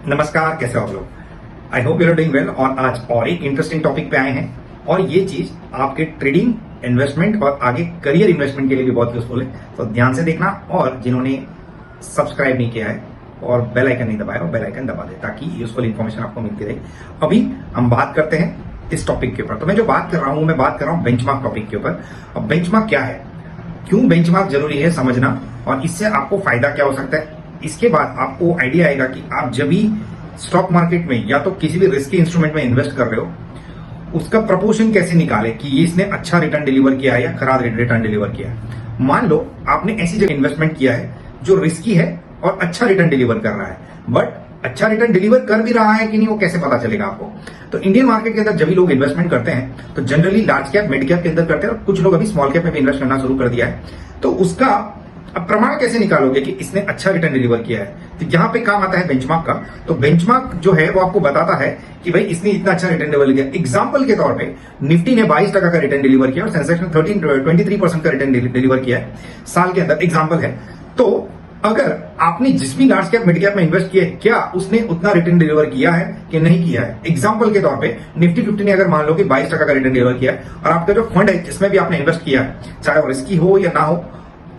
नमस्कार, कैसे हो आप लोग। I hope you are doing well. और आज और एक इंटरेस्टिंग टॉपिक पे आए हैं और ये चीज आपके ट्रेडिंग, इन्वेस्टमेंट और आगे करियर इन्वेस्टमेंट के लिए भी बहुत यूजफुल है। तो ध्यान से देखना, और जिन्होंने सब्सक्राइब नहीं किया है और बेल आइकन नहीं दबाया, और बेल आइकन दबा दे ताकि यूजफुल इन्फॉर्मेशन आपको मिलती रहे। अभी हम बात करते हैं इस टॉपिक के ऊपर। तो मैं जो बात कर रहा हूं, मैं बात कर रहा हूं बेंचमार्क टॉपिक के ऊपर। अब बेंचमार्क क्या है, क्यों बेंचमार्क जरूरी है समझना, और इससे आपको फायदा क्या हो सकता है। इसके बाद आपको आइडिया आएगा कि आप जब भी स्टॉक मार्केट में या तो किसी भी रिस्की इंस्ट्रूमेंट में इन्वेस्ट कर रहे हो, उसका प्रपोर्शन कैसे निकाले कि ये इसने अच्छा रिटर्न डिलीवर किया है या खराब रिटर्न डिलीवर किया है। मान लो आपने ऐसी जगह इन्वेस्टमेंट किया है जो रिस्की है और अच्छा रिटर्न डिलीवर कर रहा है, बट अच्छा रिटर्न डिलीवर कर भी रहा है कि नहीं वो कैसे पता चलेगा आपको। तो इंडियन मार्केट के अंदर जब भी लोग इन्वेस्टमेंट करते हैं तो generally large cap, mid cap के अंदर करते हैं, और कुछ लोग अभी स्मॉल कैप में भी इन्वेस्ट करना शुरू कर दिया है। तो उसका अब प्रमाण कैसे निकालोगे कि इसने अच्छा रिटर्न डिलीवर किया है। तो यहां पे काम आता है बेंचमार्क का। तो बेंचमार्क जो है वो आपको बताता है कि भाई इसने इतना अच्छा रिटर्न डिलीवर किया। एग्जांपल के तौर पे निफ्टी ने 22% का रिटर्न डिलीवर किया और सेंसेक्स ने 23% का रिटर्न डिलीवर किया है साल के अंदर। एग्जांपल है। तो अगर आपने जिस भी लार्ज कैप, मिड कैप में इन्वेस्ट किया है, क्या उसने उतना रिटर्न डिलीवर किया है कि नहीं किया है। एग्जांपल के तौर पे निफ्टी 50 ने अगर मान लो कि 22% का रिटर्न डिलीवर किया है, और आपका जो फंड है जिसमें भी आपने इन्वेस्ट किया है, चाहे वो रिस्की हो या ना हो,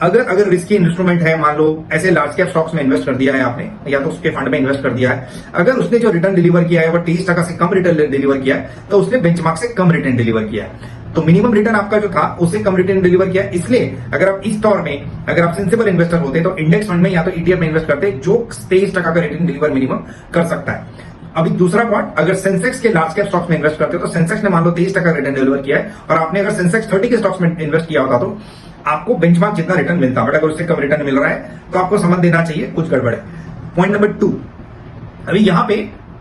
अगर रिस्की इंस्ट्रूमेंट है, मान लो ऐसे लार्ज कैप स्टॉक्स में इन्वेस्ट कर दिया है आपने, या तो उसके फंड में इन्वेस्ट कर दिया है, अगर उसने जो रिटर्न डिलीवर किया है वो 23% से कम रिटर्न डिलीवर किया है, तो उसने बेंचमार्क से कम रिटर्न डिलीवर किया है। तो मिनिमम रिटर्न आपका जो था उससे कम रिटर्न डिलीवर किया है। इसलिए अगर आप इस दौर में, अगर आप सेंसिबल इन्वेस्टर होते तो इंडेक्स फंड में या तो ईटीएफ में इन्वेस्ट करते जो 23% का रिटर्न डिलीवर मिनिमम कर सकता है। अभी दूसरा पॉइंट, अगर सेंसेक्स के लार्ज कैप स्टॉक्स में इन्वेस्ट करते हो तो सेंसेक्स ने मान लो 23% रिटर्न डिलीवर किया है, और आपने अगर सेंसेक्स 30 के स्टॉक्स में इन्वेस्ट किया होता तो आपको बेंचमार्क जितना रिटर्न मिलता, बट अगर उससे कम रिटर्न मिल रहा है तो आपको समझ देना चाहिए कुछ गड़बड़ है। पॉइंट नंबर 2, अभी यहां पे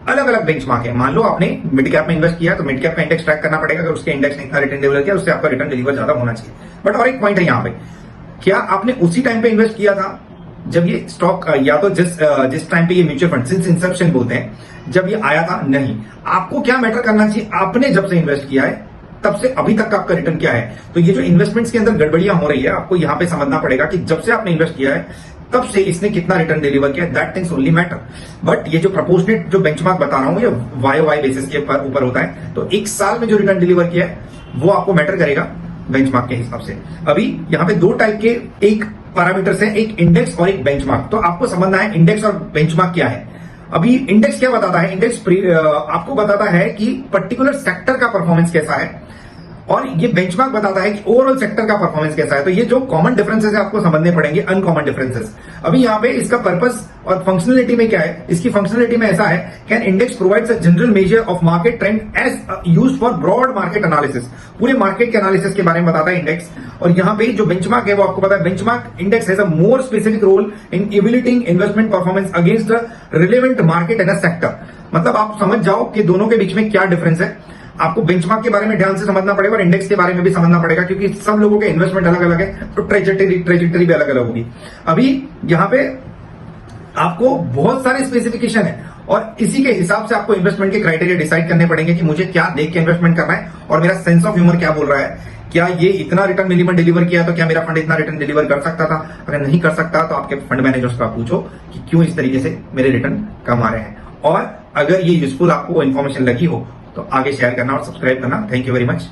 अलग अलग बेंचमार्क है। मान लो आपने मिड कैप में इन्वेस्ट किया तो मिड कैप का इंडेक्स ट्रैक करना पड़ेगा, अगर उसके इंडेक्स ने इतना रिटर्न डिलीवर किया उससे आपका रिटर्न डिलीवर ज्यादा होना चाहिए। बट और एक पॉइंट है यहां पे, क्या आपने उसी टाइम पे इन्वेस्ट किया था जब ये स्टॉक, या तो जिस टाइम पे ये म्यूचुअल फंड सिंस इंसेप्शन बोलते हैं, जब ये आया था। नहीं, आपको क्या मैटर करना चाहिए, आपने जब से इन्वेस्ट किया है तब से अभी तक का आपका रिटर्न क्या है। तो ये जो इन्वेस्टमेंट्स के अंदर गड़बड़ियां हो रही है, आपको यहां पे समझना पड़ेगा कि जब से आपने इन्वेस्ट किया है तब से इसने कितना रिटर्न डिलीवर किया, that things only matter. But ये जो प्रोपोर्शनेट जो बेंचमार्क बता रहा हूं ये वाई बेसिस के ऊपर होता है। तो एक साल में जो रिटर्न डिलीवर किया है वो आपको मैटर करेगा बेंचमार्क के हिसाब से। अभी यहाँ पे दो टाइप के एक पैरामीटर्स है, एक इंडेक्स और एक बेंचमार्क। तो आपको समझना है इंडेक्स और बेंचमार्क क्या है। अभी इंडेक्स क्या बताता है, इंडेक्स आपको बताता है कि पर्टिकुलर सेक्टर का परफॉर्मेंस कैसा है, और ये बेंचमार्क बताता है कि ओवरऑल सेक्टर का परफॉर्मेंस कैसा है। तो ये जो कॉमन डिफरेंसेस है आपको समझने पड़ेंगे, अनकॉमन डिफरेंसेस। अभी यहाँ पे इसका पर्पस और फंक्शनलिटी में क्या है, इसकी फंक्शनलिटी में ऐसा है, can index provides a general measure of market trend as used for broad market analysis. पूरे मार्केट के एनालिसिस के बारे में बताता है इंडेक्स। और यहाँ पे जो बेंचमार्क है वो आपको पता है, benchmark index has a more specific role in evaluating investment performance against the relevant market in a sector. मतलब आप समझ जाओ कि दोनों के बीच में क्या डिफरेंस है। आपको बेंचमार्क के बारे में ध्यान से समझना पड़ेगा और इंडेक्स के बारे में भी समझना पड़ेगा, क्योंकि सब लोगों के इन्वेस्टमेंट अलग अलग है, तो ट्रेजेक्टरी भी अलग अलग होगी। अभी यहां पे आपको बहुत सारे स्पेसिफिकेशन है और इसी के हिसाब से आपको इन्वेस्टमेंट के क्राइटेरिया डिसाइड करने पड़ेंगे कि मुझे क्या देख के इन्वेस्टमेंट करना है, और मेरा सेंस ऑफ ह्यूमर क्या बोल रहा है। क्या ये इतना रिटर्न मिनिमम डिलीवर किया तो क्या मेरा फंड इतना रिटर्न डिलीवर कर सकता था। अगर नहीं कर सकता तो आपके फंड मैनेजर्स का पूछो कि क्यों इस तरीके से मेरे रिटर्न कम आ रहे हैं। और अगर ये यूजफुल आपको इन्फॉर्मेशन लगी हो तो आगे शेयर करना और सब्सक्राइब करना। Thank you very much.